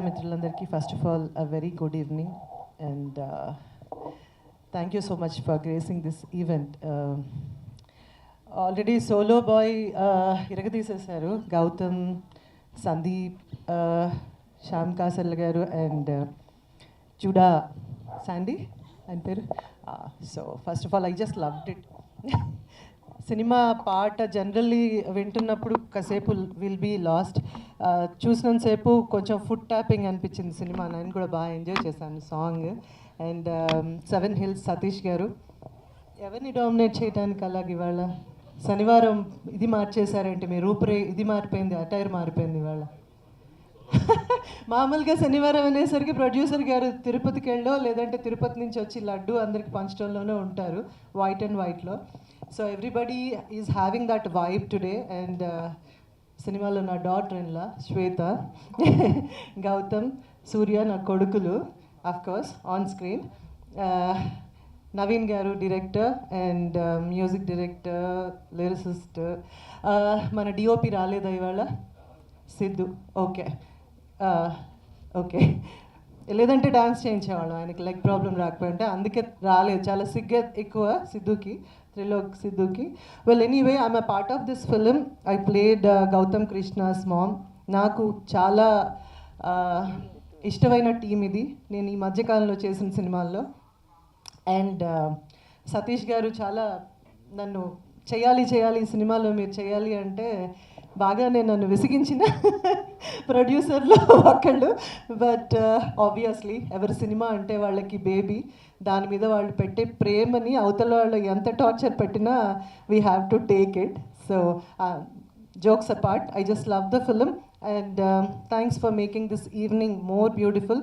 మిత్రులందరికీ first of all a very good evening and thank you so much for gracing this event. Already Solo Boy ఇరగదీసేశారు గౌతమ్, సందీప్, శ్యామ్ కాసల్ గారు and Juda Sandy ఆయన పేరు. So first of all I just loved it. సినిమా పాట generally వింటున్నప్పుడు కాసేపు will be last. చూసినంతసేపు కొంచెం food tapping అనిపించింది సినిమా. నేను కూడా బాగా ఎంజాయ్ చేశాను సాంగ్. అండ్ 7 Hills సతీష్ గారు ఎవరిని డామినేట్ చేయడానికి అలాగే ఇవాళ శనివారం ఇది మార్చేశారంటే మీ రూపురే ఇది మారిపోయింది, అటైర్ మారిపోయింది ఇవాళ. మామూలుగా శనివారం అనేసరికి ప్రొడ్యూసర్ గారు తిరుపతికి వెళ్ళో లేదంటే తిరుపతి నుంచి వచ్చి లడ్డు అందరికి పంచడంలోనే ఉంటారు వైట్ అండ్ వైట్లో. So everybody is having that vibe today. And సినిమాలో నా డాటర్ ఇన్లా శ్వేత, గౌతమ్, సూర్య నా కొడుకులు of course on screen. Naveen గారు director and music director, lyricist. మన డిఓపి రాలేదా ఇవాళ? సిద్ధు. ఓకే ఓకే, లేదంటే డాన్స్ చేయించేవాళ్ళం ఆయనకి లెగ్ ప్రాబ్లం రాకపోయింటే, అందుకే రాలేదు. చాలా సిగ్గు ఎక్కువ సిద్ధుకి, త్రిలోక్ సిద్ధుకి. Well anyway I'm a part of this film. I played Gautham Krishna's ma'am. నాకు చాలా ఇష్టమైన టీం ఇది నేను ఈ మధ్యకాలంలో చేసిన సినిమాల్లో. అండ్ సతీష్ గారు చాలా నన్ను చేయాలి ఈ సినిమాలో మీరు చేయాలి అంటే బాగానే నన్ను విసిగించిన ప్రొడ్యూసర్లో ఒకళ్ళు. బట్ ఆబ్వియస్లీ ఎవరి సినిమా అంటే వాళ్ళకి బేబీ, దాని మీద వాళ్ళు పెట్టే ప్రేమని అవతల వాళ్ళు ఎంత టార్చర్ పెట్టినా we have to take it. So jokes apart, I just love the film and thanks for making this evening more beautiful.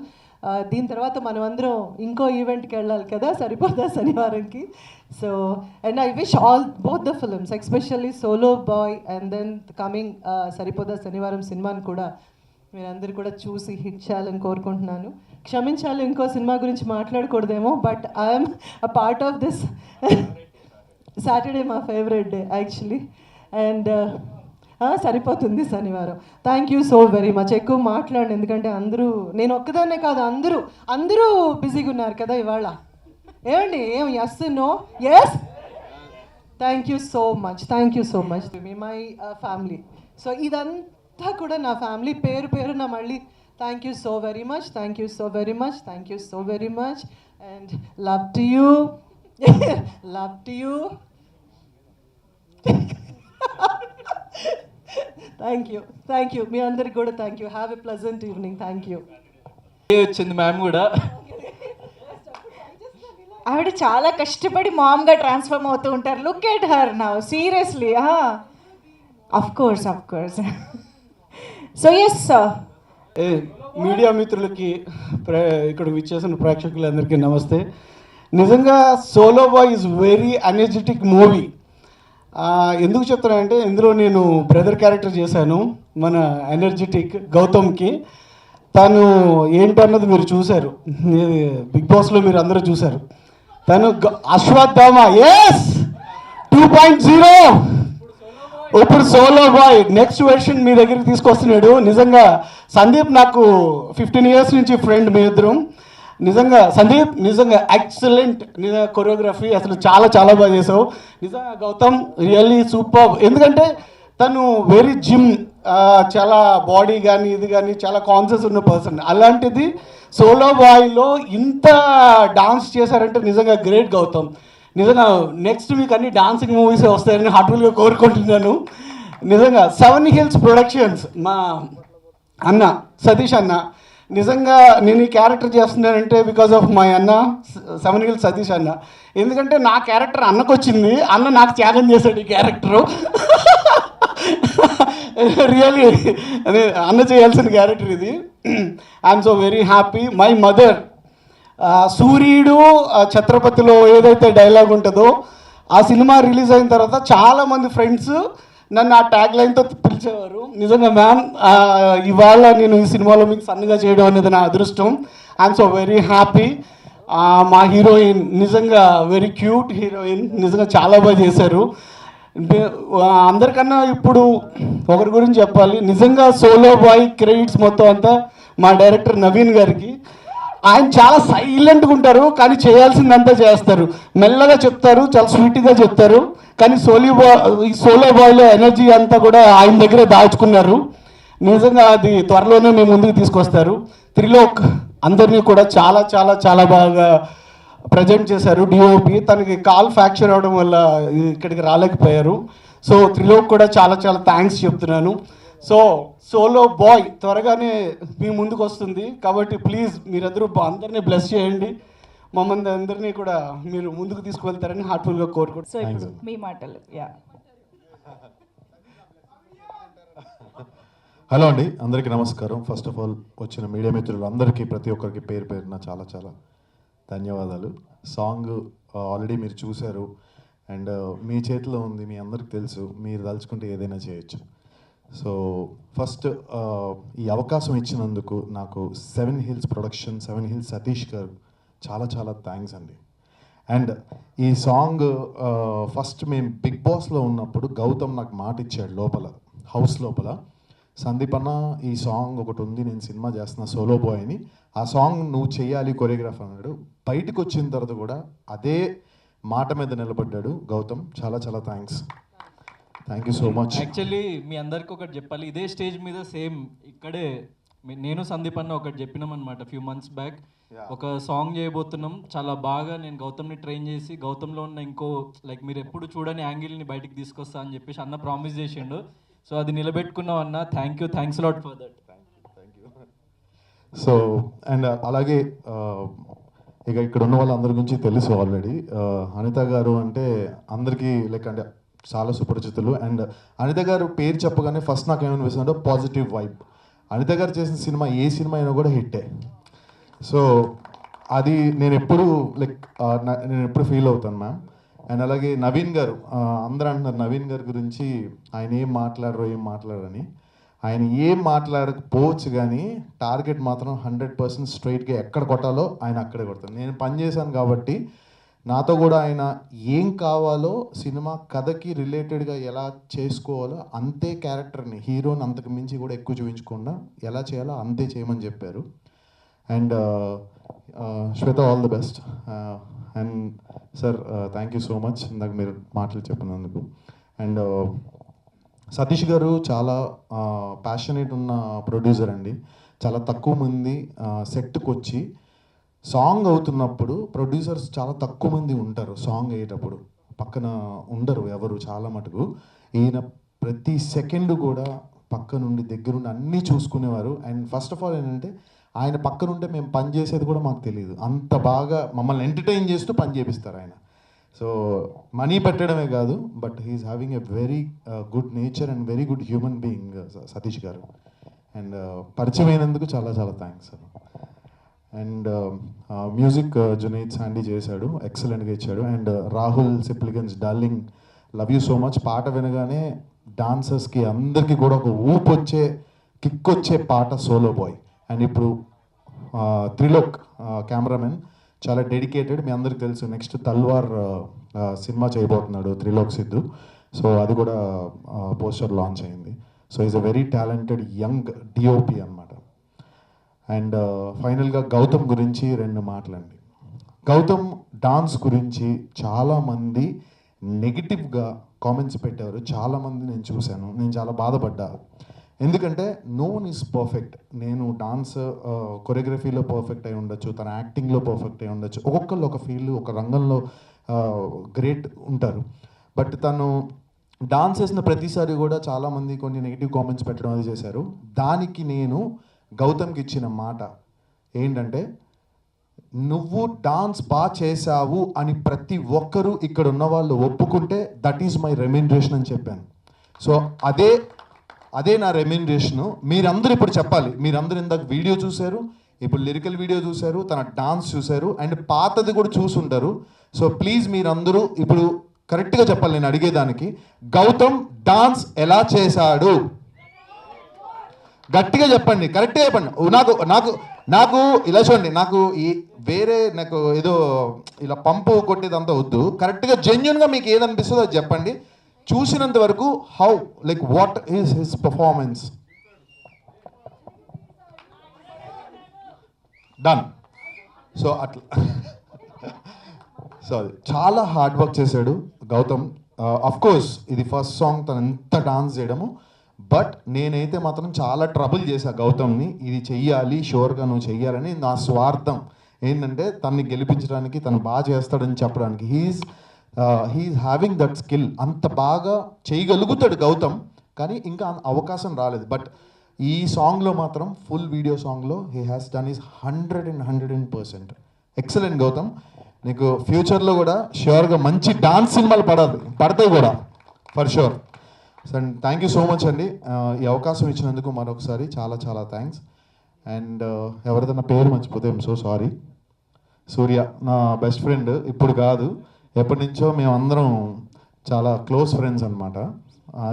దీని తర్వాత మనం అందరం ఇంకో ఈవెంట్కి వెళ్ళాలి కదా, సరిపోదా శనివారంకి. So and I wish all both the films, especially Solo bye and then coming Saripodhaa Sanivaaram సినిమాని కూడా మీరందరూ కూడా చూసి హిట్ చేయాలని కోరుకుంటున్నాను. క్షమించాలి ఇంకో సినిమా గురించి మాట్లాడకూడదేమో, but I'm a part of this. Saturday మా ఫేవరెట్ డే యాక్చువల్లీ. అండ్ సరిపోతుంది శనివారం. Thank you so very much. ఎక్కువ మాట్లాడండి ఎందుకంటే అందరూ, నేను ఒక్కదాన్నే కాదు అందరూ బిజీగా ఉన్నారు కదా ఇవాళ. ఏమండి ఏం yes no yes? Thank you so much మీ మై ఫ్యామిలీ. సో ఇదంతా కూడా నా ఫ్యామిలీ. పేరు నా మళ్ళీ thank you so very much and love to you. Thank you మీ అందరికి కూడా thank you. Have a pleasant evening. Thank you. వచ్చింది మ్యామ్ కూడా. ఆవిడ చాలా కష్టపడి మామ్గా ట్రాన్స్ఫార్మ్ అవుతూ ఉంటారు. Look at her now, seriously. Of course so yes media మిత్రులకి, ఇక్కడ విచ్చేసిన ప్రేక్షకులందరికీ నమస్తే. నిజంగా solo boy is very energetic movie. ఎందుకు చెప్తానంటే ఇందులో నేను బ్రదర్ క్యారెక్టర్ చేశాను మన ఎనర్జెటిక్ గౌతమ్కి. తను ఏంటన్నది మీరు చూశారు, బిగ్ బాస్లో మీరు అందరూ చూశారు. తను అశ్వత్థామ ఎస్ 2.0, ఇప్పుడు సోలో బాయ్ నెక్స్ట్ వెర్షన్ మీ దగ్గరికి తీసుకొస్తున్నాడు. నిజంగా సందీప్ నాకు 15 years నుంచి ఫ్రెండ్, మీ ఇద్దరం. నిజంగా సందీప్ నిజంగా ఎక్సలెంట్ కొరియోగ్రఫీ, అసలు చాలా బాగా చేసావు. నిజంగా గౌతమ్ రియల్లీ సూపర్. ఎందుకంటే తను వెరీ జిమ్, చాలా బాడీ కానీ ఇది కానీ చాలా కాన్షియస్ ఉన్న పర్సన్. అలాంటిది సోలో బాయ్లో ఇంత డాన్స్ చేశారంటే నిజంగా గ్రేట్ గౌతమ్. నిజంగా నెక్స్ట్ వీక్ అన్ని డాన్సింగ్ మూవీస్ వస్తాయని హార్ట్ఫుల్గా కోరుకుంటున్నాను. నిజంగా 7 Hills ప్రొడక్షన్స్ మా అన్న సతీష్ అన్న. నిజంగా నేను ఈ క్యారెక్టర్ చేస్తున్నానంటే బికాజ్ ఆఫ్ మై అన్న 7 Hills సతీష్ అన్న. ఎందుకంటే నా క్యారెక్టర్ అన్నకు వచ్చింది, అన్న నాకు త్యాగం చేశాడు ఈ క్యారెక్టరు. రియల్లీ అదే అన్న చేయాల్సిన క్యారెక్టర్ ఇది. I'm so very happy. My mother, సూర్యుడు ఛత్రపతిలో ఏదైతే డైలాగ్ ఉంటుందో ఆ సినిమా రిలీజ్ అయిన తర్వాత చాలామంది ఫ్రెండ్స్ నన్ను ఆ ట్యాగ్ లైన్తో పిలిచేవారు. నిజంగా మ్యామ్ ఇవాళ నేను ఈ సినిమాలో మీకు సన్నగా చేయడం అనేది నా అదృష్టం. I'm so very happy. మా హీరోయిన్ నిజంగా వెరీ క్యూట్ హీరోయిన్, నిజంగా చాలా బాగా చేశారు. అందరికన్నా ఇప్పుడు ఒకరి గురించి చెప్పాలి. నిజంగా సోలో బాయ్ క్రెడిట్స్ మొత్తం అంతా మా డైరెక్టర్ నవీన్ గారికి. ఆయన చాలా సైలెంట్గా ఉంటారు కానీ చేయాల్సిందంతా చేస్తారు, మెల్లగా చెప్తారు, చాలా స్వీట్గా చెప్తారు. కానీ ఈ సోలో బాయ్లో ఎనర్జీ అంతా కూడా ఆయన దగ్గరే దాచుకున్నారు. నిజంగా అది త్వరలోనే మేము ముందుకు తీసుకొస్తారు. త్రిలోక్ అందరినీ కూడా చాలా చాలా చాలా బాగా ప్రజెంట్ చేశారు. డిఓపి తనకి కాల్ ఫ్రాక్చర్ అవడం వల్ల ఇక్కడికి రాలేకపోయారు. సో త్రిలోక్ కూడా చాలా చాలా థ్యాంక్స్ చెప్తున్నాను. సో సోలో బాయ్ త్వరగానే మీ ముందుకు వస్తుంది కాబట్టి ప్లీజ్ మీరందరూ అందరినీ బ్లెస్ చేయండి, మమ్మల్ని అందరినీ కూడా మీరు ముందుకు తీసుకువెళ్తారని హార్ట్ఫుల్గా సో కోరుకుంటున్నాను. ఇప్పుడు మీ మాటలు. యా, హలో అండి, అందరికీ నమస్కారం. ఫస్ట్ ఆఫ్ ఆల్ వచ్చిన మీడియా మిత్రులు అందరికీ ప్రతి ఒక్కరికి పేరు పేరున చాలా చాలా ధన్యవాదాలు. సాంగ్ ఆల్రెడీ మీరు చూశారు అండ్ మీ చేతిలో ఉంది, మీ అందరికి తెలుసు, మీరు తలుచుకుంటే ఏదైనా చేయొచ్చు. సో ఫస్ట్ ఈ అవకాశం ఇచ్చినందుకు నాకు 7 Hills ప్రొడక్షన్, 7 Hills సతీష్ గారు చాలా చాలా థ్యాంక్స్ అండి. అండ్ ఈ సాంగ్ ఫస్ట్ మేము బిగ్ బాస్లో ఉన్నప్పుడు గౌతమ్ నాకు మాట ఇచ్చాడు లోపల, హౌస్ లోపల, సందీప్ అన్న ఈ సాంగ్ ఒకటి ఉంది, నేను సినిమా చేస్తున్నా సోలో బాయ్ అని, ఆ సాంగ్ నువ్వు చేయాలి కొరియోగ్రాఫ్ అన్నాడు. బయటకు వచ్చిన తర్వాత కూడా అదే మాట మీద నిలబడ్డాడు గౌతమ్. చాలా చాలా థ్యాంక్స్ సో మచ్. యాక్చువల్లీ మీ అందరికి ఒకటి చెప్పాలి, ఇదే స్టేజ్ మీద సేమ్ ఇక్కడే నేను సందీప్ అన్న ఒకటి చెప్పినాం అనమాట ఫ్యూ మంత్స్ బ్యాక్. ఒక సాంగ్ చేయబోతున్నాం, చాలా బాగా నేను గౌతమ్ని ట్రైన్ చేసి గౌతమ్లో ఉన్న ఇంకో లైక్ మీరు ఎప్పుడు చూడని యాంగిల్ని బయటికి తీసుకొస్తా అని చెప్పేసి అన్న ప్రామిస్ చేసిండు. సో అది నిలబెట్టుకున్నాం అన్న. Thanks lot for that. So and అలాగే ఇక ఇక్కడ ఉన్న వాళ్ళందరి గురించి తెలుసు ఆల్రెడీ. అనిత గారు అంటే అందరికీ లైక్ అంటే చాలా సుపరిచితులు. అండ్ అనిత గారు పేరు చెప్పగానే ఫస్ట్ నాకు ఏమనిపిస్తుంది అంటే పాజిటివ్ వైబ్. అనిత గారు చేసిన సినిమా ఏ సినిమా అయినా కూడా హిట్టే. సో అది నేను ఎప్పుడు ఫీల్ అవుతాను మ్యామ్. అండ్ అలాగే నవీన్ గారు, అందరూ అంటున్నారు నవీన్ గారి గురించి ఆయన ఏం మాట్లాడరని. ఆయన ఏం మాట్లాడకపోవచ్చు కానీ టార్గెట్ మాత్రం 100% స్ట్రైట్గా ఎక్కడ కొట్టాలో ఆయన అక్కడే కొడతారు. నేను పనిచేశాను కాబట్టి నాతో కూడా ఆయన ఏం కావాలో సినిమా కథకి రిలేటెడ్గా ఎలా చేసుకోవాలో అంతే క్యారెక్టర్ని, హీరోని అంతకు మించి కూడా ఎక్కువ చూపించకుండా ఎలా చేయాలో అంతే చేయమని చెప్పారు. And Shweta all the best. And sir thank you so much ఇందాక మీరు మాటలు చెప్పినందుకు. అండ్ సతీష్ గారు చాలా ప్యాషనేట్ ఉన్న ప్రొడ్యూసర్ అండి. చాలా తక్కువ మంది సెట్కి వచ్చి సాంగ్ అవుతున్నప్పుడు ప్రొడ్యూసర్స్ చాలా తక్కువ మంది ఉంటారు, సాంగ్ అయ్యేటప్పుడు పక్కన ఉండరు ఎవరు చాలా మటుకు. ఈయన ప్రతి సెకండ్ కూడా పక్క నుండి దగ్గరుండి అన్నీ చూసుకునేవారు. అండ్ ఫస్ట్ ఆఫ్ ఆల్ ఏంటంటే ఆయన పక్కనుంటే మేము పని చేసేది కూడా మాకు తెలియదు, అంత బాగా మమ్మల్ని ఎంటర్టైన్ చేస్తూ పని చేపిస్తారు ఆయన. సో మనీ పెట్టడమే కాదు, but he's having a very good nature and very good human being Satish గారు. అండ్ పరిచయం అయినందుకు చాలా చాలా thanks. And music Junaid Sandy చేశాడు, ఎక్సలెంట్గా ఇచ్చాడు. అండ్ రాహుల్ సిప్లిగన్స్ darling, love you so much. పాట వినగానే డాన్సర్స్కి అందరికీ కూడా ఒక ఊపు వచ్చే, కిక్ వచ్చే పాట సోలో బాయ్. అండ్ ఇప్పుడు త్రిలోక్ కెమెరామెన్ చాలా డెడికేటెడ్, మీ అందరికి తెలుసు. నెక్స్ట్ తల్వార్ సినిమా చేయబోతున్నాడు త్రిలోక్ సిద్ధు. సో అది కూడా పోస్టర్ లాంచ్ అయింది. So is a very talented young DOP అన్నమాట. అండ్ ఫైనల్గా గౌతమ్ గురించి 2 మాటలండి. గౌతమ్ డాన్స్ గురించి చాలామంది నెగిటివ్గా కామెంట్స్ పెట్టారు, చాలామంది నేను చూశాను. నేను చాలా బాధపడ్డా, ఎందుకంటే నో వన్ ఈజ్ పర్ఫెక్ట్. నేను డాన్స్ కొరియోగ్రఫీలో పర్ఫెక్ట్ అయి ఉండొచ్చు, తన యాక్టింగ్లో పర్ఫెక్ట్ అయి ఉండొచ్చు, ఒక్కొక్కళ్ళు ఒక ఫీల్డ్ ఒక రంగంలో గ్రేట్ ఉంటారు. బట్ తను డాన్స్ చేసిన ప్రతిసారి కూడా చాలామంది కొన్ని నెగిటివ్ కామెంట్స్ పెట్టడం అది చేశారు. దానికి నేను గౌతమ్కి ఇచ్చిన మాట ఏంటంటే, నువ్వు డాన్స్ బాగా చేశావు అని ప్రతి ఒక్కరూ ఇక్కడ ఉన్న వాళ్ళు ఒప్పుకుంటే దట్ ఈజ్ మై రెమ్యూనరేషన్ అని చెప్పాను. సో అదే నా రెమ్యూనరేషను. మీరందరూ ఇప్పుడు చెప్పాలి. మీరందరూ ఇందాక వీడియో చూశారు, ఇప్పుడు లిరికల్ వీడియో చూశారు, తన డాన్స్ చూశారు, అండ్ పాతది కూడా చూసుంటారు. సో ప్లీజ్ మీరందరూ ఇప్పుడు కరెక్ట్గా చెప్పాలి నేను అడిగేదానికి. గౌతమ్ డాన్స్ ఎలా చేశాడు గట్టిగా చెప్పండి, కరెక్ట్గా చెప్పండి. నాకు ఇలా చూడండి, నాకు నాకు ఏదో ఇలా పంపు కొట్టేదంతా వద్దు. కరెక్ట్గా జెన్యున్గా మీకు ఏదనిపిస్తుందో అది చెప్పండి. చూసినంత వరకు how like what is his performance. Done. So అట్లా సో అది చాలా హార్డ్ వర్క్ చేశాడు గౌతమ్. అఫ్ కోర్స్ ఇది ఫస్ట్ సాంగ్ తను ఎంత డాన్స్ చేయడము, బట్ నేనైతే మాత్రం చాలా ట్రబుల్ చేశా గౌతమ్ని, ఇది చెయ్యాలి షూర్గా నువ్వు చెయ్యాలని. నా స్వార్థం ఏంటంటే తనని గెలిపించడానికి, తను బాగా చేస్తాడని చెప్పడానికి. హీఈస్ హ్యావింగ్ దట్ స్కిల్, అంత బాగా చేయగలుగుతాడు గౌతమ్, కానీ ఇంకా అవకాశం రాలేదు. బట్ ఈ సాంగ్లో మాత్రం ఫుల్ వీడియో సాంగ్లో he has done is 100% excellent Gautam. నీకు ఫ్యూచర్లో కూడా ష్యూర్గా మంచి డాన్స్ సినిమాలు పడతాయి కూడా for sure. And thank you so much అండి ఈ అవకాశం ఇచ్చినందుకు మరొకసారి చాలా చాలా థ్యాంక్స్. అండ్ ఎవరిదైనా పేరు మర్చిపోతే ఐమ్ సో సారీ. సూర్య నా బెస్ట్ ఫ్రెండ్, ఇప్పుడు కాదు ఎప్పటి నుంచో మేమందరం చాలా క్లోజ్ ఫ్రెండ్స్ అనమాట.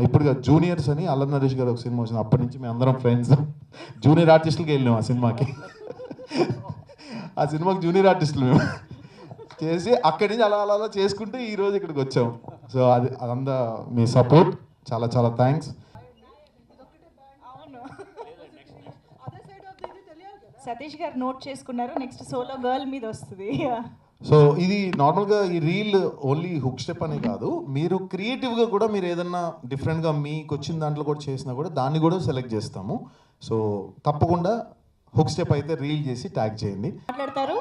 ఇప్పుడు జూనియర్స్ అని అల్లరి నరేష్ గారు ఒక సినిమా వచ్చింది, అప్పటి నుంచి మేము అందరం ఫ్రెండ్స్. జూనియర్ ఆర్టిస్టులకి వెళ్ళాం ఆ సినిమాకి. ఆ సినిమాకి జూనియర్ ఆర్టిస్టులు మేము చేసి అక్కడి నుంచి అలా అలా అలా చేసుకుంటూ ఈరోజు ఇక్కడికి వచ్చాం. సో అదంతా మీ సపోర్ట్, చాలా చాలా థ్యాంక్స్. సతీష్ గారు నోట్ చేసుకున్నారు, నెక్స్ట్ సోలో గర్ల్ మీద వస్తుంది. సో ఇది నార్మల్గా ఈ రీల్ ఓన్లీ హుక్ స్టెప్ అనే కాదు, మీరు క్రియేటివ్గా కూడా మీరు ఏదన్నా డిఫరెంట్గా మీకు వచ్చిన దాంట్లో కూడా చేసినా కూడా దాన్ని కూడా సెలెక్ట్ చేస్తాము. సో తప్పకుండా హుక్ స్టెప్ అయితే రీల్ చేసి ట్యాగ్ చేయండి. మాట్లాడతారు.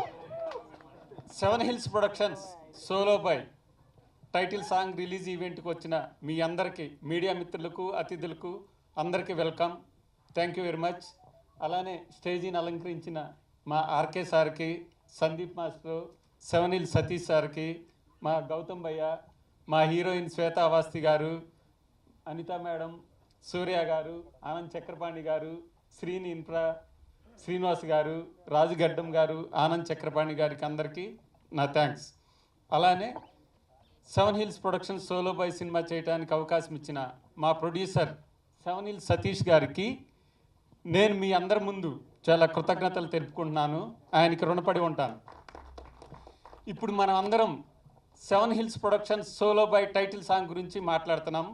Seven Hills Productions solo boy title song release ఈవెంట్కి వచ్చిన మీ అందరికీ, మీడియా మిత్రులకు, అతిథులకు అందరికీ welcome. Thank you very much. అలానే స్టేజీని అలంకరించిన మా ఆర్కే సార్కి, Sandeep master, seven hills Satish సార్కి, మా గౌతమ్ భయ్య, మా హీరోయిన్ శ్వేతా అవాస్తి గారు, అనిత మేడం, సూర్య గారు, ఆనంద్ చక్రపాణి గారు, శ్రీని ఇన్ఫ్రా శ్రీనివాస్ గారు, రాజుగడ్డం గారు, ఆనంద్ చక్రపాణి గారికి అందరికీ నా థ్యాంక్స్. అలానే Seven Hills Production Solo Boy సినిమా చేయడానికి అవకాశం ఇచ్చిన మా ప్రొడ్యూసర్ సెవెన్ హిల్స్ సతీష్ గారికి నేను మీ అందరి ముందు చాలా కృతజ్ఞతలు తెలుపుకుంటున్నాను. ఆయనకి రుణపడి ఉంటాను. ఇప్పుడు మనం అందరం Seven Hills Productions Solo Boy title song గురించి మాట్లాడుతున్నాం.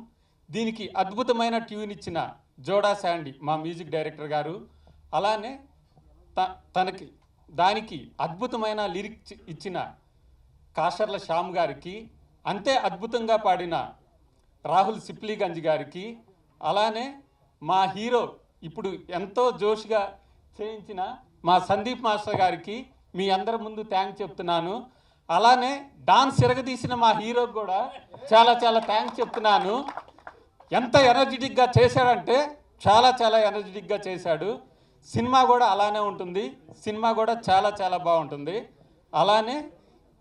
దీనికి అద్భుతమైన ట్యూన్ ఇచ్చిన జోడా శాండీ మా మ్యూజిక్ డైరెక్టర్ గారు, అలానే దానికి అద్భుతమైన లిరిక్స్ ఇచ్చిన కాషర్ల శ్యామ్ గారికి, అంతే అద్భుతంగా పాడిన రాహుల్ సిప్లీగంజ్ గారికి, అలానే మా హీరో ఇప్పుడు ఎంతో జోష్గా చేయించిన మా సందీప్ మాస్టర్ గారికి మీ అందరి ముందు థ్యాంక్స్ చెప్తున్నాను. అలానే డాన్స్ తిరగదీసిన మా హీరోకి కూడా చాలా చాలా థ్యాంక్స్ చెప్తున్నాను. ఎంత ఎనర్జెటిక్గా చేశాడంటే చాలా చాలా ఎనర్జెటిక్గా చేశాడు. సినిమా కూడా అలానే ఉంటుంది. సినిమా కూడా చాలా చాలా బాగుంటుంది. అలానే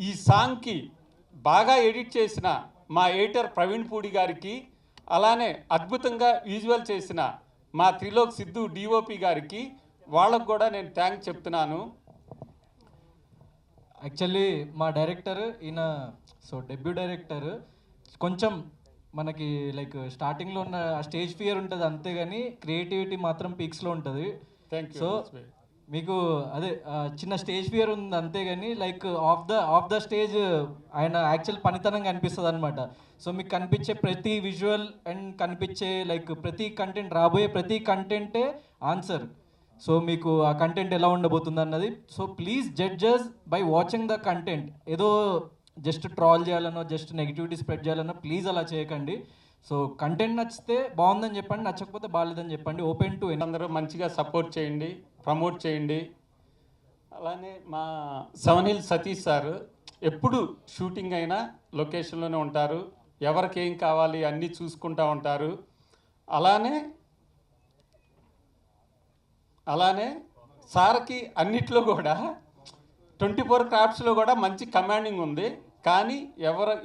ఈ సాంగ్కి బాగా ఎడిట్ చేసిన మా ఎడిటర్ ప్రవీణ్ పూడి గారికి, అలానే అద్భుతంగా విజువల్ చేసిన మా త్రిలోక్ సిద్ధు డిఓపి గారికి, వాళ్ళకు కూడా నేను థ్యాంక్స్ చెప్తున్నాను. యాక్చువల్లీ మా డైరెక్టర్ ఈయన డెబ్యూ డైరెక్టర్, కొంచెం మనకి లైక్ స్టార్టింగ్లో ఉన్న స్టేజ్ ఫియర్ ఉంటుంది అంతేగాని క్రియేటివిటీ మాత్రం పీక్స్లో ఉంటుంది. సో మీకు అదే చిన్న స్టేజ్ ఫియర్ ఉంది అంతేగాని లైక్ ఆఫ్ ద స్టేజ్ ఆయన యాక్చువల్ పనితనంగా అనిపిస్తుంది అనమాట. సో మీకు కనిపించే ప్రతి విజువల్ అండ్ కనిపించే లైక్ ప్రతి కంటెంట్, రాబోయే ప్రతి కంటెంటే ఆన్సర్. సో మీకు ఆ కంటెంట్ ఎలా ఉండబోతుంది అన్నది. So please judges by watching the content. ఏదో జస్ట్ ట్రాల్ చేయాలనో జస్ట్ నెగిటివిటీ స్ప్రెడ్ చేయాలనో ప్లీజ్ అలా చేయకండి. సో కంటెంట్ నచ్చితే బాగుందని చెప్పండి, నచ్చకపోతే బాగాలేదని చెప్పండి. ఓపెన్ టు అందరూ మంచిగా సపోర్ట్ చేయండి, ప్రమోట్ చేయండి. అలానే మా సెవెన్ హిల్స్ సతీష్ సార్ ఎప్పుడు షూటింగ్ అయినా లొకేషన్లోనే ఉంటారు. ఎవరికి ఏం కావాలి అన్నీ చూసుకుంటూ ఉంటారు. అలానే సార్కి అన్నిట్లో కూడా 24 క్రాఫ్ట్స్లో కూడా మంచి కమాండింగ్ ఉంది. కానీ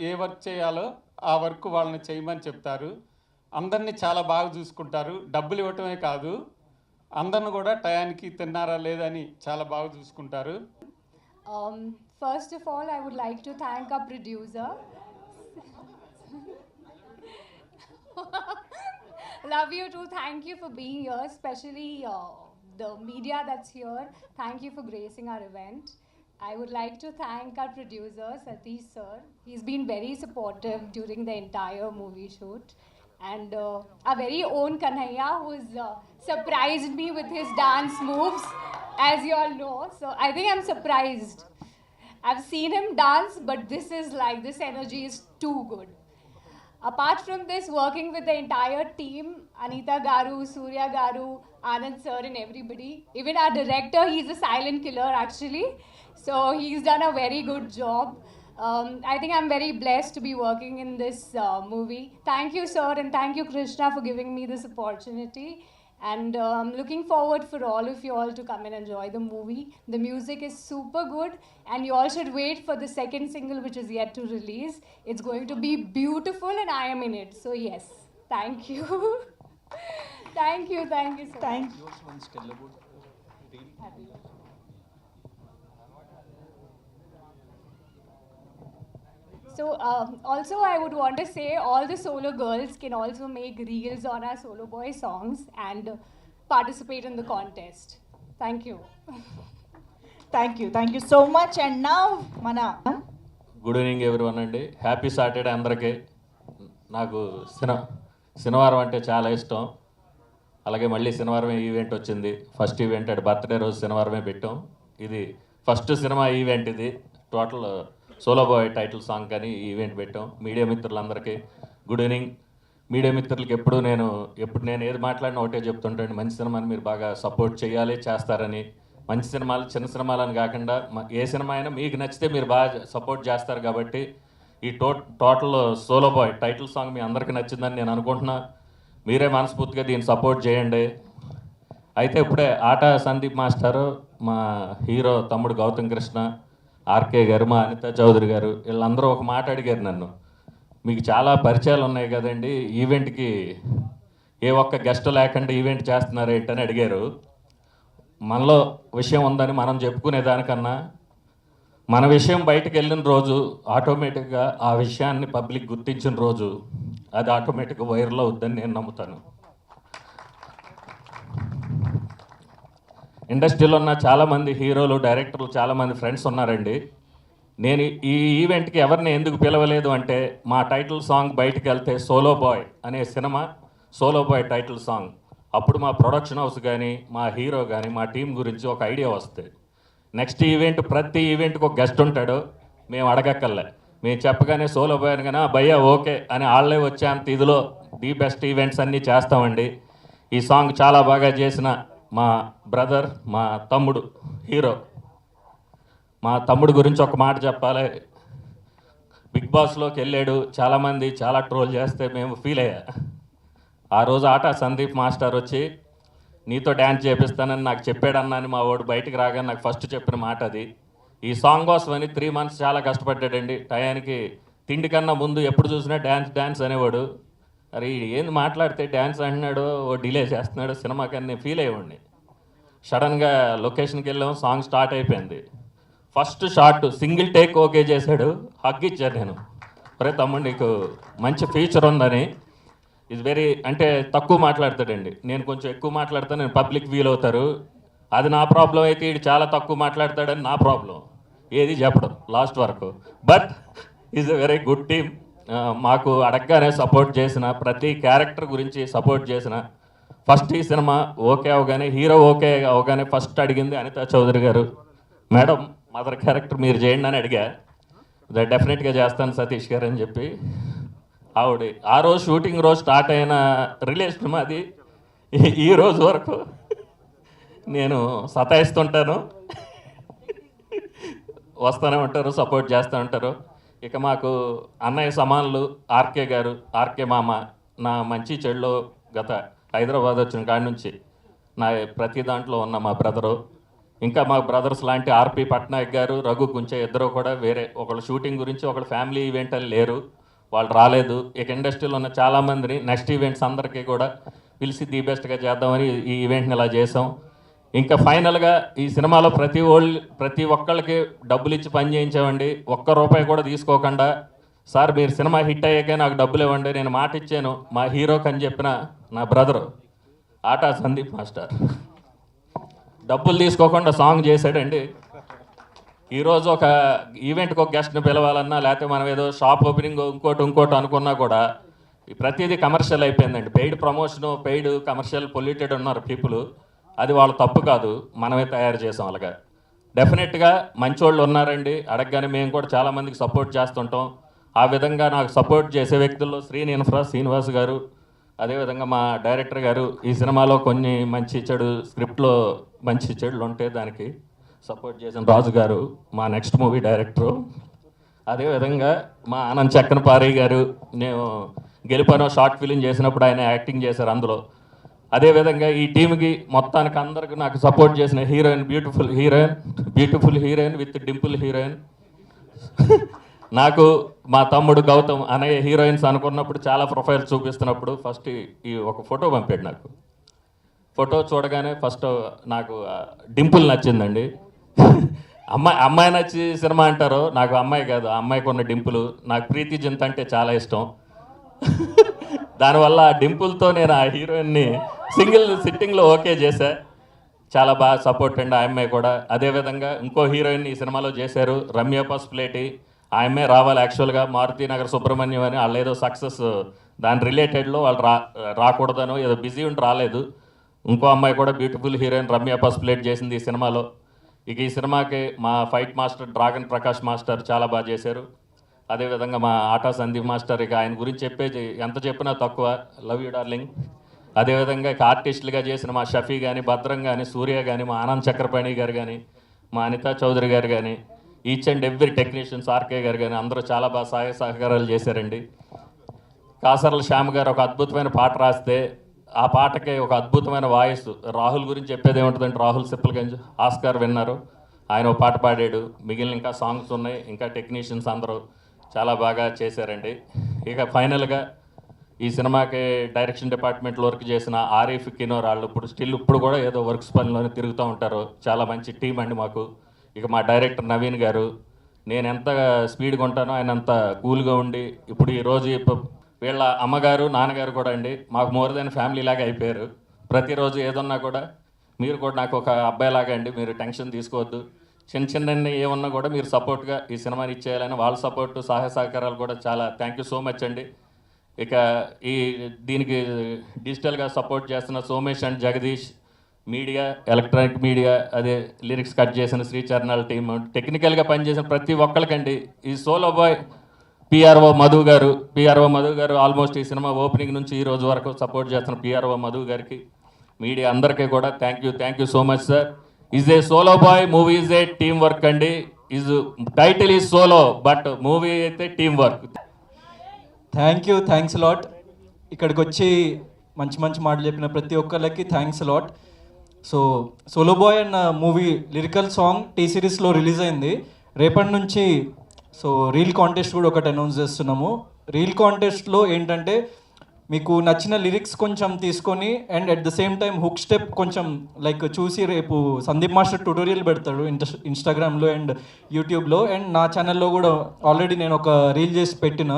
ఏ వర్క్ చేయాలో ఆ వర్క్ వాళ్ళని చేయమని చెప్తారు. అందరినీ చాలా బాగా చూసుకుంటారు. డబ్బులు ఇవ్వటమే కాదు, అందరిని కూడా టయానికి తిన్నారా లేదని చాలా బాగా చూసుకుంటారు. First of all, I would like to thank our producer. Love you too. Thank you for being here, especially the media that's here. Thank you for gracing our event. I would like to thank our producer, Satish sir. He's been very supportive during the entire movie shoot. and our very own Kanhaiya, who's surprised me with his dance moves, as you all know. So I think I'm surprised. I've seen him dance, but this energy is too good. Apart from this, working with the entire team, Anita Garu, Surya Garu, Anand sir and everybody, even our director, he's a silent killer actually. So he's done a very good job. I think I'm very blessed to be working in this movie. Thank you, sir, and thank you, Krishna, for giving me this opportunity. And I'm looking forward for all of you all to come and enjoy the movie. The music is super good, and you all should wait for the second single, which is yet to release. It's going to be beautiful, and I am in it. So yes, thank you. Thank you so much. Thank So also I would want to say all the solo girls can also make reels on our Solo Boy songs and participate in the contest. Thank you. Thank you so much. And now, Mana. Good evening everyone అండి. Happy Saturday అందరికీ. నాకు శనివారం అంటే చాలా ఇష్టం. అలాగే మళ్ళీ శనివారమే ఈవెంట్ వచ్చింది. ఫస్ట్ ఈవెంట్ అంటే బర్త్డే రోజు శనివారమే పెట్టాం. ఇది ఫస్ట్ సినిమా ఈవెంట్. ఇది total Solo Boy title song కానీ ఈవెంట్ పెట్టాం. మీడియా మిత్రులందరికీ గుడ్ ఈవినింగ్. మీడియా మిత్రులకి ఎప్పుడు నేను ఏది మాట్లాడినా ఒకటే చెప్తుంటాను, మంచి సినిమాని మీరు బాగా సపోర్ట్ చేయాలి, చేస్తారని. మంచి సినిమాలు చిన్న సినిమాలు అని కాకుండా ఏ సినిమా అయినా మీకు నచ్చితే మీరు బాగా సపోర్ట్ చేస్తారు కాబట్టి ఈ total Solo Boy title song మీ అందరికీ నచ్చిందని నేను అనుకుంటున్నా. మీరే మనస్ఫూర్తిగా దీన్ని సపోర్ట్ చేయండి. అయితే ఇప్పుడే ఆట సందీప్ మాస్టారు, మా హీరో తమ్ముడు గౌతమ్ కృష్ణ, ఆర్కే గారు, మా అనిత చౌదరి గారు వీళ్ళందరూ ఒక మాట అడిగారు నన్ను, మీకు చాలా పరిచయాలు ఉన్నాయి కదండి, ఈవెంట్కి ఏ ఒక్క గెస్ట్ లేకుండా ఈవెంట్ చేస్తున్నారు ఏంటని అడిగారు. మనలో విషయం ఉందని మనం చెప్పుకునే దానికన్నా మన విషయం బయటకు వెళ్ళిన రోజు ఆటోమేటిక్గా ఆ విషయాన్ని పబ్లిక్ గుర్తించిన రోజు అది ఆటోమేటిక్గా వైరల్ అవుద్దని నేను నమ్ముతాను. ఇండస్ట్రీలో ఉన్న చాలామంది హీరోలు, డైరెక్టర్లు, చాలామంది ఫ్రెండ్స్ ఉన్నారండి. నేను ఈ ఈవెంట్కి ఎవరిని ఎందుకు పిలవలేదు అంటే, మా టైటిల్ సాంగ్ బయటకు వెళ్తే సోలో బాయ్ అనే సినిమా సోలో బాయ్ టైటిల్ సాంగ్, అప్పుడు మా ప్రొడక్షన్ హౌస్ కానీ మా హీరో కానీ మా టీం గురించి ఒక ఐడియా వస్తుంది. నెక్స్ట్ ఈవెంట్ ప్రతి ఈవెంట్కి ఒక గెస్ట్ ఉంటాడు, మేము అడగక్కర్లే, మేము చెప్పగానే సోలో బాయ్ అని కానీ భయ్యా ఓకే అని వాళ్ళే వచ్చేంత ఇదిలో ది బెస్ట్ ఈవెంట్స్ అన్నీ చేస్తామండి. ఈ సాంగ్ చాలా బాగా చేసిన మా బ్రదర్, మా తమ్ముడు హీరో, మా తమ్ముడు గురించి ఒక మాట చెప్పాలి. బిగ్ బాస్లోకి వెళ్ళాడు, చాలామంది చాలా ట్రోల్ చేస్తే మేము ఫీల్ అయ్యా. ఆ రోజు ఆట సందీప్ మాస్టర్ వచ్చి నీతో డ్యాన్స్ చేపిస్తానని నాకు చెప్పాడన్నా అని మా వాడు బయటికి రాగానే నాకు ఫస్ట్ చెప్పిన మాట అది. ఈ సాంగ్ కోసమని 3 months చాలా కష్టపడ్డాడండి. టయానికి తిండి కన్నా ముందు ఎప్పుడు చూసినా డ్యాన్స్ అనేవాడు. అరే ఏంది మాట్లాడితే డ్యాన్స్ అంటున్నాడు, ఓ డిలే చేస్తున్నాడు సినిమాకి నేను ఫీల్ అయ్యేవాడిని. సడన్గా లొకేషన్కి వెళ్ళాం, సాంగ్ స్టార్ట్ అయిపోయింది. First shot single take okay చేశాడు, హగ్ ఇచ్చాను నేను, అరే తమ్ముడు నీకు మంచి ఫ్యూచర్ ఉందని. ఇది వెరీ అంటే తక్కువ మాట్లాడతాడండి, నేను కొంచెం ఎక్కువ మాట్లాడతాను, నేను పబ్లిక్ ఫీల్ అవుతారు, అది నా ప్రాబ్లం. అయితే ఇది చాలా తక్కువ మాట్లాడతాడని నా ప్రాబ్లం, ఏది చెప్పడం లాస్ట్ వరకు. But is a very good team. మాకు అడగగానే సపోర్ట్ చేసిన, ప్రతి క్యారెక్టర్ గురించి సపోర్ట్ చేసిన. ఫస్ట్ ఈ సినిమా ఓకే అవగానే, హీరో ఓకే అవగానే ఫస్ట్ అడిగింది అనిత చౌదరి గారు, మేడం మదర్ క్యారెక్టర్ మీరు చేయండి అని అడిగా. డెఫినెట్గా చేస్తాను సతీష్ గారు అని చెప్పి ఆవిడ ఆ రోజు షూటింగ్ రోజు స్టార్ట్ అయిన రిలేషన్ మాది ఈ రోజు వరకు నేను సతాయిస్తుంటాను, వస్తూనే ఉంటారు, సపోర్ట్ చేస్తూ ఉంటారు. ఇక మాకు అన్నయ్య సమానులు ఆర్కే గారు, ఆర్కే మామ, నా మంచి చెడులో గత హైదరాబాద్ వచ్చిన కాడి నుంచి నా ప్రతి దాంట్లో ఉన్న మా బ్రదరు. ఇంకా మా బ్రదర్స్ లాంటి ఆర్పి పట్నాయక్ గారు, రఘు కుంచే ఇద్దరు కూడా వేరే, ఒకళ్ళు షూటింగ్ గురించి ఒకళ్ళు ఫ్యామిలీ ఈవెంట్ అని లేరు, వాళ్ళు రాలేదు. ఇక ఇండస్ట్రీలో ఉన్న చాలామందిని నెక్స్ట్ ఈవెంట్స్ అందరికీ కూడా పిలిచి ది బెస్ట్గా చేద్దామని ఈ ఈవెంట్ని ఇలా చేసాం. ఇంకా ఫైనల్గా ఈ సినిమాలో ప్రతి ఒక్కళ్ళకి డబ్బులు ఇచ్చి పని చేయించామండి, ఒక్క రూపాయి కూడా తీసుకోకుండా. సార్ మీరు సినిమా హిట్ అయ్యాకే నాకు డబ్బులు ఇవ్వండి, నేను మాట ఇచ్చాను మా హీరోకి అని చెప్పిన నా బ్రదరు ఆటా సందీప్ మాస్టర్ డబ్బులు తీసుకోకుండా సాంగ్ చేశాడండి. ఈరోజు ఒక ఈవెంట్కి ఒక గెస్ట్ని పిలవాలన్నా, లేకపోతే మనం ఏదో షాప్ ఓపెనింగ్ ఇంకోటి అనుకున్నా కూడా ప్రతిదీ కమర్షియల్ అయిపోయిందండి. Paid promotion, paid commercial polluted ఉన్నారు పీపుల్. అది వాళ్ళ తప్పు కాదు, మనమే తయారు చేసాం అలాగా. డెఫినెట్గా మంచోళ్ళు ఉన్నారండి, అడగగానే మేము కూడా చాలామందికి సపోర్ట్ చేస్తుంటాం. ఆ విధంగా నాకు సపోర్ట్ చేసే వ్యక్తుల్లో శ్రీనివాస్ గారు, అదేవిధంగా మా డైరెక్టర్ గారు, ఈ సినిమాలో కొన్ని మంచి చెడు స్క్రిప్ట్లో మంచి చెడులు ఉంటే దానికి సపోర్ట్ చేసిన రాజు గారు, మా నెక్స్ట్ మూవీ డైరెక్టరు. అదేవిధంగా మా ఆనంద్ చక్కనపారి గారు, నేను గెలుపనో షార్ట్ ఫిలిం చేసినప్పుడు ఆయన యాక్టింగ్ చేశారు అందులో. అదేవిధంగా ఈ టీంకి మొత్తానికి అందరికి నాకు సపోర్ట్ చేసిన heroine, beautiful heroine with Dimple heroine. నాకు మా తమ్ముడు గౌతమ్ అనే హీరోయిన్స్ అనుకున్నప్పుడు చాలా ప్రొఫైల్స్ చూపిస్తున్నప్పుడు ఫస్ట్ ఈ ఒక ఫోటో పంపాడు నాకు. ఫోటో చూడగానే ఫస్ట్ నాకు డింపుల్ నచ్చిందండి. అమ్మాయి నచ్చి సినిమా అంటారు, నాకు అమ్మాయి కాదు, ఆ అమ్మాయికి ఉన్న డింపుల్. నాకు ప్రీతి జింత అంటే చాలా ఇష్టం. దానివల్ల ఆ డింపుల్తో నేను ఆ హీరోయిన్ని సింగిల్ సిట్టింగ్లో ఓకే చేశా. చాలా బాగా సపోర్ట్ అండి ఆ అమ్మాయి కూడా. అదేవిధంగా ఇంకో హీరోయిన్ ఈ సినిమాలో చేశారు, రమ్య పసుపులేటి. ఆ అమ్మాయి రావాలి యాక్చువల్గా, మారుతినగర్ సుబ్రహ్మణ్యం అని. వాళ్ళు ఏదో సక్సెస్ దాని రిలేటెడ్లో వాళ్ళు రాకూడదనో ఏదో బిజీ ఉండి రాలేదు. ఇంకో అమ్మాయి కూడా బ్యూటిఫుల్ హీరోయిన్ రమ్య పసుపులేటి చేసింది ఈ సినిమాలో. ఇక ఈ సినిమాకి మా fight master dragon Prakash master చాలా బాగా చేశారు. అదేవిధంగా మా ఆటా సందీప్ మాస్టర్, ఇక ఆయన గురించి చెప్పేది ఎంత చెప్పినా తక్కువ, లవ్ యూ డార్లింగ్. అదేవిధంగా ఇక ఆర్టిస్టులుగా చేసిన మా షఫీ కానీ, భద్రం కానీ, సూర్య కానీ, మా ఆనంద్ చక్రపాణి గారు కానీ, మా అనితా చౌదరి గారు కానీ, each and every technicians RK గారు కానీ అందరూ చాలా బాగా సహాయ సహకారాలు చేశారండి. కాసర్ల శ్యామ్ గారు ఒక అద్భుతమైన పాట రాస్తే ఆ పాటకి ఒక అద్భుతమైన వాయిస్. రాహుల్ గురించి చెప్పేది ఏముంటుందంటే, రాహుల్ సిప్పల్గంజ్ ఆస్కార్ విన్నారు, ఆయన ఒక పాట పాడాడు. మిగిలిన ఇంకా సాంగ్స్ ఉన్నాయి, ఇంకా టెక్నీషియన్స్ అందరూ చాలా బాగా చేశారండి. ఇక ఫైనల్గా ఈ సినిమాకి డైరెక్షన్ డిపార్ట్మెంట్లో వర్క్ చేసిన ఆరిఫ్ కినోర్ వాళ్ళు ఇప్పుడు కూడా ఏదో వర్క్స్ పనిలోనే తిరుగుతూ ఉంటారు. చాలా మంచి టీం అండి మాకు. ఇక మా డైరెక్టర్ నవీన్ గారు, నేను ఎంత స్పీడ్గా ఉంటానో ఆయన అంత కూల్గా ఉండి, ఇప్పుడు ఈరోజు వీళ్ళ అమ్మగారు నాన్నగారు కూడా అండి మాకు మోర్ దెన్ ఫ్యామిలీ లాగా అయిపోయారు. ప్రతిరోజు ఏదన్నా కూడా మీరు కూడా నాకు ఒక అబ్బాయిలాగా అండి, మీరు టెన్షన్ తీసుకోవద్దు, చిన్న ఏమన్నా కూడా మీరు సపోర్ట్గా ఈ సినిమాని ఇచ్చేయాలని వాళ్ళ సపోర్టు సహాయ సహకారాలు కూడా చాలా థ్యాంక్ యూ సో మచ్ అండి. ఇక దీనికి డిజిటల్గా సపోర్ట్ చేస్తున్న Somesh and Jagadish, media electronic media, అదే లిరిక్స్ కట్ చేసిన శ్రీచరణాల టీమ్, టెక్నికల్గా పనిచేసిన ప్రతి ఒక్కరికండి. ఈ సోలో బాయ్ పిఆర్ఓ మధు గారు ఆల్మోస్ట్ ఈ సినిమా ఓపెనింగ్ నుంచి ఈ రోజు వరకు సపోర్ట్ చేస్తున్న పిఆర్ఓ మధు గారికి, మీడియా అందరికీ కూడా thank you so much sir. Is a Solo Boy, movie is a team work అండి. Title is solo but movie అయితే టీమ్ వర్క్. Thanks lot. ఇక్కడికి వచ్చి మంచి మాటలు చెప్పిన ప్రతి ఒక్కరికి thanks lot. So Solo Boy అన్న మూవీ లిరికల్ సాంగ్ టీ సిరీస్లో రిలీజ్ అయింది. రేపటి నుంచి సో రీల్ కాంటెస్ట్ కూడా ఒకటి అనౌన్స్ చేస్తున్నాము. రీల్ కాంటెస్ట్లో ఏంటంటే మీకు నచ్చిన లిరిక్స్ కొంచెం తీసుకొని and at the same time hook step కొంచెం లైక్ చూసి రేపు సందీప్ మాస్టర్ ట్యూటోరియల్ పెడతాడు ఇన్స్టాగ్రామ్లో అండ్ యూట్యూబ్లో, అండ్ నా ఛానల్లో కూడా ఆల్రెడీ నేను ఒక రీల్ చేసి పెట్టిన.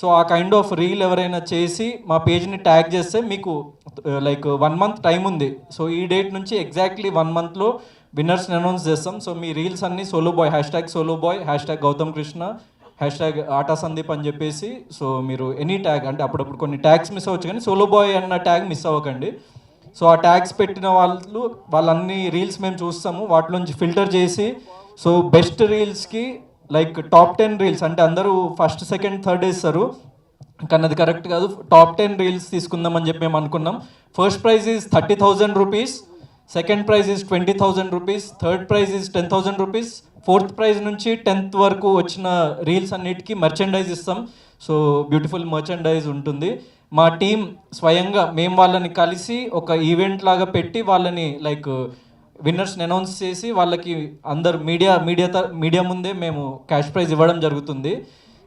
సో ఆ కైండ్ ఆఫ్ రీల్ ఎవరైనా చేసి మా పేజ్ని ట్యాగ్ చేస్తే మీకు లైక్ 1 month టైం ఉంది. సో ఈ డేట్ నుంచి ఎగ్జాక్ట్లీ 1 monthలో విన్నర్స్ని అనౌన్స్ చేస్తాం. సో మీ రీల్స్ అన్నీ Solo Boy, #Solo Boy, #Gautham Krishna, #Aata Sandeep అని చెప్పేసి. సో మీరు ఎనీ ట్యాగ్, అంటే అప్పుడప్పుడు కొన్ని ట్యాగ్స్ మిస్ అవ్వచ్చు కానీ సోలో బాయ్ అన్న ట్యాగ్ మిస్ అవ్వకండి. సో ఆ ట్యాగ్స్ పెట్టిన వాళ్ళన్ని రీల్స్ మేము చూస్తాము, వాటిలోంచి ఫిల్టర్ చేసి సో బెస్ట్ రీల్స్కి లైక్ టాప్ 10 రీల్స్, అంటే అందరూ ఫస్ట్ సెకండ్ థర్డ్ వేస్తారు కానీ అది కరెక్ట్ కాదు. టాప్ 10 రీల్స్ తీసుకుందామని చెప్పి మేము అనుకున్నాం. First prize is 30,000 rupees, second prize is 20,000 rupees, third prize is 10,000 rupees, fourth prize నుంచి 10th వరకు వచ్చిన రీల్స్ అన్నిటికీ మర్చెండైజ్ ఇస్తాం. సో బ్యూటిఫుల్ మర్చెండైజ్ ఉంటుంది. మా టీం స్వయంగా మేము వాళ్ళని కలిసి ఒక ఈవెంట్ లాగా పెట్టి వాళ్ళని లైక్ విన్నర్స్ని అనౌన్స్ చేసి వాళ్ళకి అందరు మీడియా ముందే మేము క్యాష్ ప్రైజ్ ఇవ్వడం జరుగుతుంది.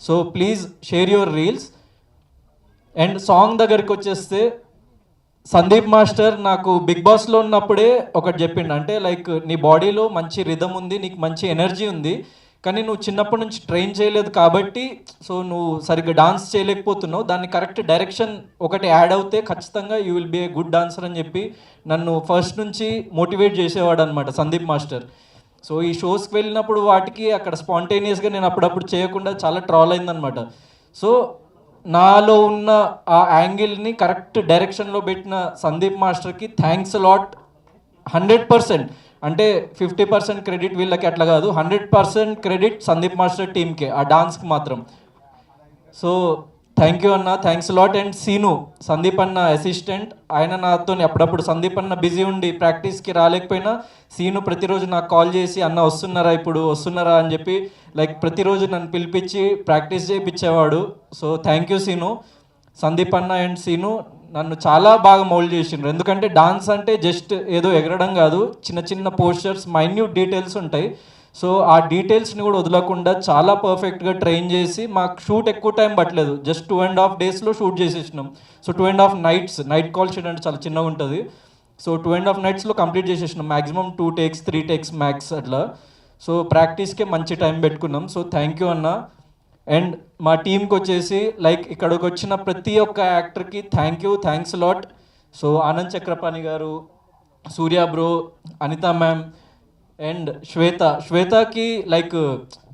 So please share your reels. And song దగ్గరికి వచ్చేస్తే సందీప్ మాస్టర్ నాకు బిగ్ బాస్లో ఉన్నప్పుడే ఒకటి చెప్పిండు, అంటే లైక్ నీ బాడీలో మంచి రిథమ్ ఉంది, నీకు మంచి ఎనర్జీ ఉంది, కానీ నువ్వు చిన్నప్పటి నుంచి ట్రైన్ చేయలేదు కాబట్టి సో నువ్వు సరిగ్గా డాన్స్ చేయలేకపోతున్నావు, దాన్ని కరెక్ట్ డైరెక్షన్ ఒకటి యాడ్ అవుతే ఖచ్చితంగా you will be a good dancer అని చెప్పి నన్ను ఫస్ట్ నుంచి మోటివేట్ చేసేవాడు అనమాట సందీప్ మాస్టర్. సో ఈ షోస్కి వెళ్ళినప్పుడు వాటికి అక్కడ స్పాంటేనియస్గా నేను అప్పుడప్పుడు చేయకుండా చాలా ట్రాల్ అయిందనమాట. సో నాలో ఉన్న ఆ యాంగిల్ని కరెక్ట్ డైరెక్షన్లో పెట్టిన సందీప్ మాస్టర్కి థ్యాంక్స్ లాట్. 100%, అంటే 50% క్రెడిట్ వీళ్ళకి అట్లా కాదు, 100% క్రెడిట్ సందీప్ మాస్టర్ టీమ్కే, ఆ డాన్స్కి మాత్రం. సో థ్యాంక్ యూ అన్న, thanks lot. And Seenu, Sandeep అన్న అసిస్టెంట్, ఆయన నాతో అప్పుడప్పుడు సందీప్ అన్న బిజీ ఉండి ప్రాక్టీస్కి రాలేకపోయినా సీను ప్రతిరోజు నాకు కాల్ చేసి అన్న వస్తున్నారా అని చెప్పి లైక్ ప్రతిరోజు నన్ను పిలిపించి ప్రాక్టీస్ చేయించేవాడు. So thank you Seenu. Sandeep అన్న అండ్ సీను నన్ను చాలా బాగా మౌల్డ్ చేసిండ్రు. ఎందుకంటే డాన్స్ అంటే జస్ట్ ఏదో ఎగరడం కాదు, చిన్న చిన్న పోస్చర్స్, మైన్యూట్ డీటెయిల్స్ ఉంటాయి. సో ఆ డీటెయిల్స్ని కూడా వదలకుండా చాలా పర్ఫెక్ట్గా ట్రైన్ చేసి మాకు షూట్ ఎక్కువ టైం పట్టలేదు, జస్ట్ 2.5 daysలో షూట్ చేసేసినాం. So 2.5 nights, night call sheet అంటే చాలా చిన్నగా ఉంటుంది. సో 2.5 nightsలో కంప్లీట్ చేసేసినాం, మ్యాక్సిమం 2 takes 3 takes మ్యాక్స్ అట్లా. సో ప్రాక్టీస్కే మంచి టైం పెట్టుకున్నాం. సో థ్యాంక్ యూ అన్న. అండ్ మా టీంకి వచ్చేసి లైక్ ఇక్కడికి వచ్చిన ప్రతి ఒక్క యాక్టర్కి thanks lot. So Anand Chakrapani గారు, Surya bro, Anitha ma'am and శ్వేతకి లైక్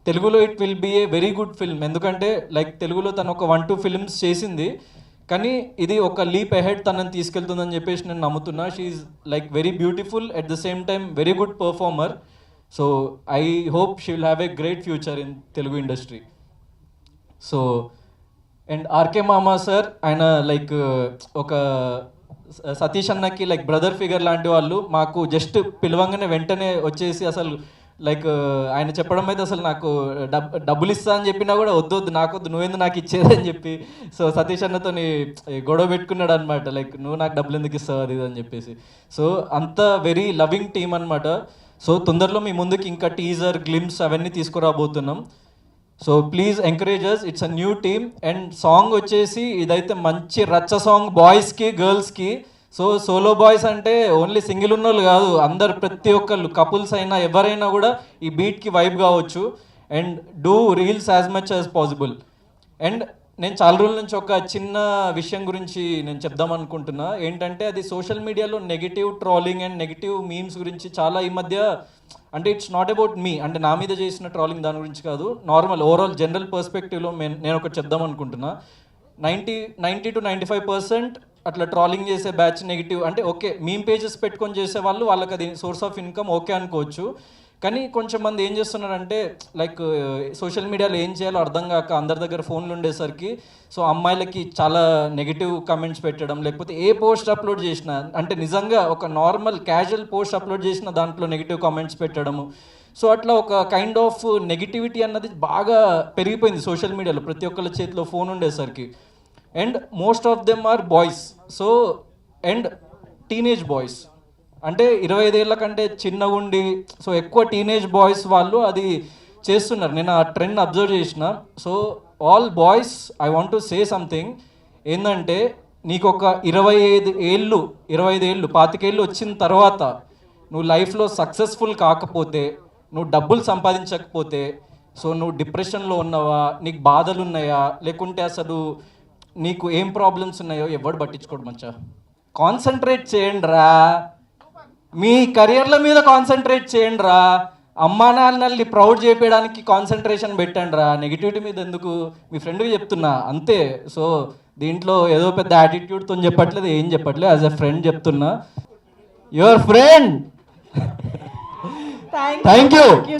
తెలుగులో it will be a very good film. ఎందుకంటే లైక్ తెలుగులో తను ఒక 1-2 films చేసింది, కానీ ఇది ఒక లీప్ అహెడ్ తనని తీసుకెళ్తుందని చెప్పేసి నేను నమ్ముతున్నా. She like very beautiful, at the same time very good performer. So I hope she will have a great future in Telugu industry. So and RK మామా సార్, ఆయన లైక్ ఒక సతీష్ అన్నకి లైక్ బ్రదర్ ఫిగర్ లాంటి వాళ్ళు. మాకు జస్ట్ పిలవంగానే వెంటనే వచ్చేసి అసలు లైక్ ఆయన చెప్పడం అయితే అసలు నాకు డబ్బులు ఇస్తా అని చెప్పినా కూడా వద్దు నాకొద్దు, నువ్వేందు నాకు ఇచ్చేదని చెప్పి సో సతీష్ అన్నతో గొడవ పెట్టుకున్నాడు అనమాట, లైక్ నువ్వు నాకు డబ్బులు ఎందుకు ఇస్తావు అది అని చెప్పేసి. సో అంత వెరీ లవింగ్ టీమ్ అనమాట. సో తొందరలో మీ ముందుకి ఇంకా టీజర్, గ్లిమ్స్ అవన్నీ తీసుకురాబోతున్నాం. So please encourage us, it's a new team. And song వచ్చేసి ఇదైతే మంచి రచ్చ సాంగ్, బాయ్స్కి గర్ల్స్కి. సో సోలో బాయ్స్ అంటే ఓన్లీ సింగిల్ ఉన్న వాళ్ళు కాదు, అందరు ప్రతి ఒక్కళ్ళు కపుల్స్ అయినా ఎవరైనా కూడా ఈ బీట్కి వైబ్ కావచ్చు. And do reels as much as possible. And నేను చాలా రోజుల నుంచి ఒక చిన్న విషయం గురించి నేను చెప్దాం అనుకుంటున్నా. ఏంటంటే అది సోషల్ మీడియాలో negative trolling and negative memes గురించి చాలా ఈ మధ్య, అంటే ఇట్స్ నాట్ అబౌట్ మీ, అంటే నా మీద చేసిన ట్రోలింగ్ దాని గురించి కాదు, నార్మల్ ఓవరాల్ జనరల్ పర్స్పెక్టివ్లో నేను ఒకటి చెప్దాం అనుకుంటున్నా. 90 to 95% అట్లా ట్రాలింగ్ చేసే బ్యాచ్ నెగిటివ్, అంటే ఓకే మీమ్ పేజెస్ పెట్టుకొని చేసే వాళ్ళు, వాళ్ళకి అది సోర్స్ ఆఫ్ ఇన్కమ్ ఓకే అనుకోవచ్చు. కానీ కొంచెం మంది ఏం చేస్తున్నారంటే లైక్ సోషల్ మీడియాలో ఏం చేయాలో అర్థం కాక అందరి దగ్గర ఫోన్లు ఉండేసరికి సో అమ్మాయిలకి చాలా నెగిటివ్ కమెంట్స్ పెట్టడం, లేకపోతే ఏ పోస్ట్ అప్లోడ్ చేసినా, అంటే నిజంగా ఒక నార్మల్ క్యాజువల్ పోస్ట్ అప్లోడ్ చేసిన దాంట్లో నెగిటివ్ కామెంట్స్ పెట్టడము. సో అట్లా ఒక కైండ్ ఆఫ్ నెగిటివిటీ అన్నది బాగా పెరిగిపోయింది సోషల్ మీడియాలో, ప్రతి ఒక్కళ్ళ చేతిలో ఫోన్ ఉండేసరికి. And most of them are boys. So and teenage boys, అంటే 25 ఏళ్ళ కంటే చిన్నగా ఉండి సో ఎక్కువ టీనేజ్ బాయ్స్ వాళ్ళు అది చేస్తున్నారు. నేను ఆ ట్రెండ్ అబ్జర్వ్ చేసిన. So all boys, I want to say something. ఏంటంటే నీకు ఒక 25 ఏళ్ళు 25 ఏళ్ళు వచ్చిన తర్వాత నువ్వు లైఫ్లో సక్సెస్ఫుల్ కాకపోతే, నువ్వు డబ్బులు సంపాదించకపోతే, సో నువ్వు డిప్రెషన్లో ఉన్నావా, నీకు బాధలు ఉన్నాయా, లేకుంటే అసలు నీకు ఏం ప్రాబ్లమ్స్ ఉన్నాయో ఎవడు పట్టించుకోడు మంచిగా. కాన్సన్ట్రేట్ చేయండి రా, మీ కెరియర్ల మీద కాన్సన్ట్రేట్ చేయండి రా, అమ్మా నాన్నల్ని ప్రౌడ్ చేయడానికి కాన్సన్ట్రేషన్ పెట్టండి రా, నెగిటివిటీ మీద ఎందుకు. మీ ఫ్రెండ్కి చెప్తున్నా అంతే. సో దీంట్లో ఏదో పెద్ద యాటిట్యూడ్తో చెప్పట్లేదు, ఏం చెప్పట్లేదు, యాజ్ ఎ ఫ్రెండ్ చెప్తున్నా. Your friend. Thank Thank you. you